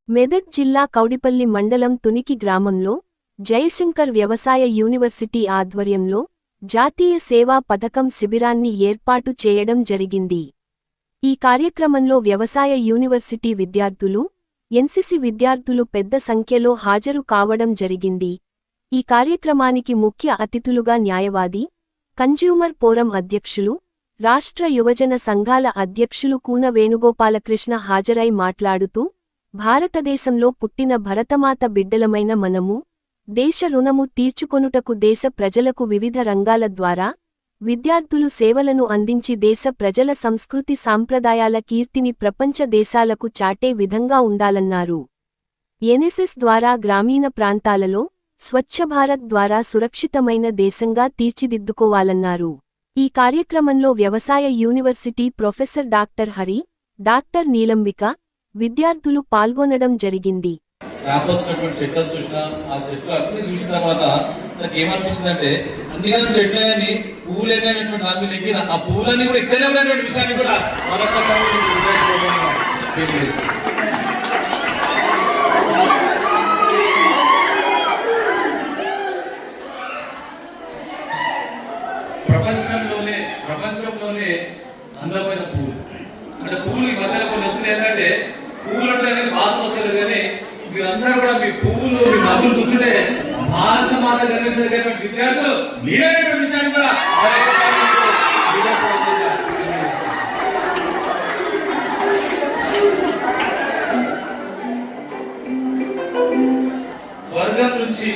మెదక్ జిల్లా కౌడిపల్లి మండలం తునికి గ్రామంలో జయశంకర్ వ్యవసాయ యూనివర్సిటీ ఆధ్వర్యంలో జాతీయ సేవా పథకం శిబిరాన్ని ఏర్పాటు చేయడం జరిగింది. ఈ కార్యక్రమంలో వ్యవసాయ యూనివర్సిటీ విద్యార్థులు, ఎన్సిసి విద్యార్థులు పెద్ద సంఖ్యలో హాజరు కావడం జరిగింది. ఈ కార్యక్రమానికి ముఖ్య అతిథులుగా న్యాయవాది, కన్జ్యూమర్ ఫోరం అధ్యక్షులు, రాష్ట్ర యువజన సంఘాల అధ్యక్షులు కూన వేణుగోపాలకృష్ణ హాజరై మాట్లాడుతూ, భారతదేశంలో పుట్టిన భరతమాత బిడ్డలమైన మనము, దేశ రుణము తీర్చుకొనుటకు దేశ ప్రజలకు వివిధ రంగాల ద్వారా విద్యార్థులు సేవలను అందించి దేశ ప్రజల సంస్కృతి సాంప్రదాయాల కీర్తిని ప్రపంచ దేశాలకు చాటే విధంగా ఉండాలన్నారు. ఎన్ఎస్ఎస్ ద్వారా గ్రామీణ ప్రాంతాలలో స్వచ్ఛభారత్ ద్వారా సురక్షితమైన దేశంగా తీర్చిదిద్దుకోవాలన్నారు. ఈ కార్యక్రమంలో వ్యవసాయ university professor doctor Hari, doctor Neelambika, విద్యార్థులు పాల్గొనడం జరిగింది. చూసిన తర్వాత నాకు ఏమనిపిస్తుందంటే అన్ని కాలం చెట్లని పువ్వులు ఎన్నటువంటి దాని ఆ పువ్వులన్నీ కూడా ఇక్కడే ఉన్నటువంటి విషయాన్ని కూడా ప్రపంచంలోనే అందమైన పువ్వులు అంటే పువ్వులు ఈ మధ్యలో కొన్ని వస్తుంది. ఏంటంటే పువ్వులు అంటే వాసన వస్తుంది, కానీ మీరందరూ కూడా మీ పువ్వులు మీ నవ్వులు చూస్తుంటే భారత మాత గర్వించదగినటువంటి విద్యార్థులు మీరైనటువంటి విషయాన్ని కూడా స్వర్గం నుంచి